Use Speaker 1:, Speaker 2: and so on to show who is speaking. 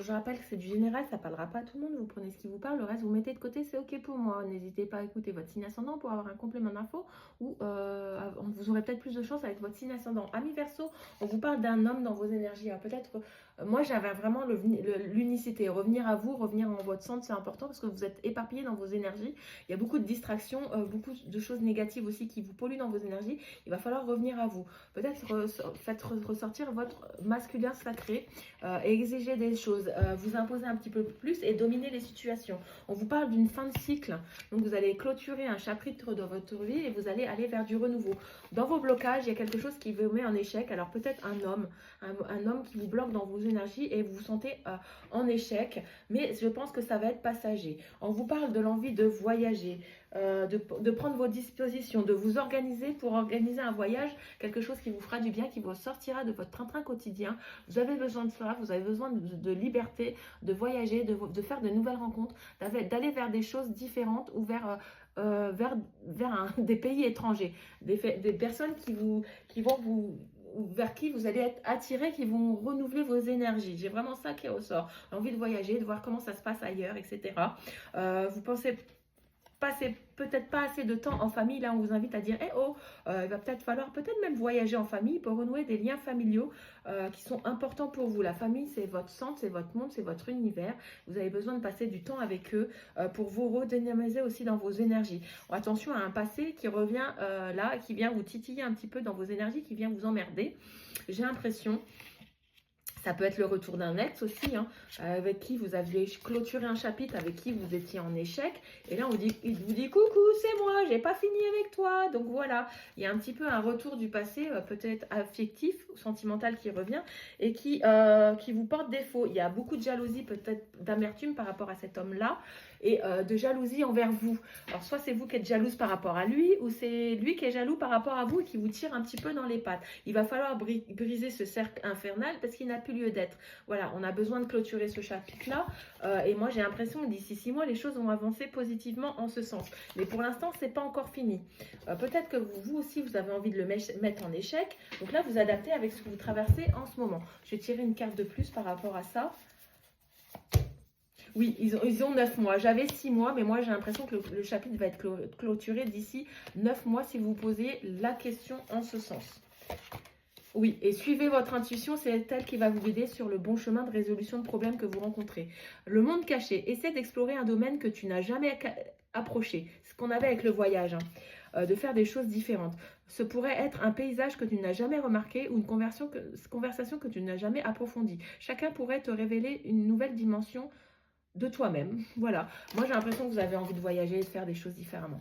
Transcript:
Speaker 1: je rappelle que c'est du général, ça ne parlera pas à tout le monde. Vous prenez ce qui vous parle, le reste vous mettez de côté, c'est ok pour moi. N'hésitez pas à écouter votre signe ascendant pour avoir un complément d'info ou vous aurez peut-être plus de chance avec votre signe ascendant. Ami Verseau, on vous parle d'un homme dans vos énergies. Alors peut-être, moi j'avais vraiment l'unicité, revenir à vous, revenir en votre centre, c'est important parce que vous êtes éparpillé dans vos énergies. Il y a beaucoup de distractions, beaucoup de choses négatives aussi qui vous polluent dans vos énergies. Il va falloir revenir à vous. Peut-être faites ressortir votre masculin sacré, exiger des choses, vous imposer un petit peu plus et dominer les situations. On vous parle d'une fin de cycle. Donc vous allez clôturer un chapitre dans votre vie et vous allez aller vers du renouveau. Dans vos blocages, il y a quelque chose qui vous met en échec. Alors peut-être un homme qui vous bloque dans vos énergies et vous vous sentez en échec. Mais je pense que ça va être passager. On vous parle de l'envie de voyager, de prendre vos dispositions, de vous organiser pour organiser un voyage, quelque chose qui vous fera du bien, qui vous sortira de votre train-train quotidien. Vous avez besoin de cela, vous avez besoin de liberté, de voyager, de faire de nouvelles rencontres, d'aller vers des choses différentes ou vers des pays étrangers, des personnes vers qui vous allez être attiré, qui vont renouveler vos énergies. J'ai vraiment ça qui ressort. L'envie de voyager, de voir comment ça se passe ailleurs, etc. Vous pensez passer peut-être pas assez de temps en famille, là on vous invite à dire eh oh, il va peut-être falloir même voyager en famille pour renouer des liens familiaux qui sont importants pour vous. La famille, c'est votre centre, c'est votre monde, c'est votre univers. Vous avez besoin de passer du temps avec eux pour vous redynamiser aussi dans vos énergies. Attention à un passé qui revient là, qui vient vous titiller un petit peu dans vos énergies, qui vient vous emmerder. J'ai l'impression. Ça peut être le retour d'un ex aussi, hein, avec qui vous aviez clôturé un chapitre, avec qui vous étiez en échec. Et là, il vous dit coucou, c'est moi, j'ai pas fini avec toi. Donc voilà, il y a un petit peu un retour du passé, peut-être affectif ou sentimental qui revient et qui vous porte défaut. Il y a beaucoup de jalousie, peut-être d'amertume par rapport à cet homme-là et de jalousie envers vous. Alors soit c'est vous qui êtes jalouse par rapport à lui ou c'est lui qui est jaloux par rapport à vous et qui vous tire un petit peu dans les pattes. Il va falloir briser ce cercle infernal parce qu'il n'a plus lieu d'être. Voilà, on a besoin de clôturer ce chapitre-là et moi j'ai l'impression que d'ici 6 mois les choses vont avancer positivement en ce sens. Mais pour l'instant c'est pas encore fini. Peut-être que vous aussi vous avez envie de le mettre en échec. Donc là vous adaptez avec ce que vous traversez en ce moment. Je vais tirer une carte de plus par rapport à ça. Oui, ils ont 9 mois. J'avais 6 mois, mais moi j'ai l'impression que le chapitre va être clôturé d'ici 9 mois si vous posez la question en ce sens. Oui, et suivez votre intuition, c'est elle qui va vous guider sur le bon chemin de résolution de problèmes que vous rencontrez. Le monde caché, essaie d'explorer un domaine que tu n'as jamais approché. Ce qu'on avait avec le voyage, hein, de faire des choses différentes. Ce pourrait être un paysage que tu n'as jamais remarqué ou une conversation que tu n'as jamais approfondie. Chacun pourrait te révéler une nouvelle dimension de toi-même. Voilà. Moi, j'ai l'impression que vous avez envie de voyager et de faire des choses différemment.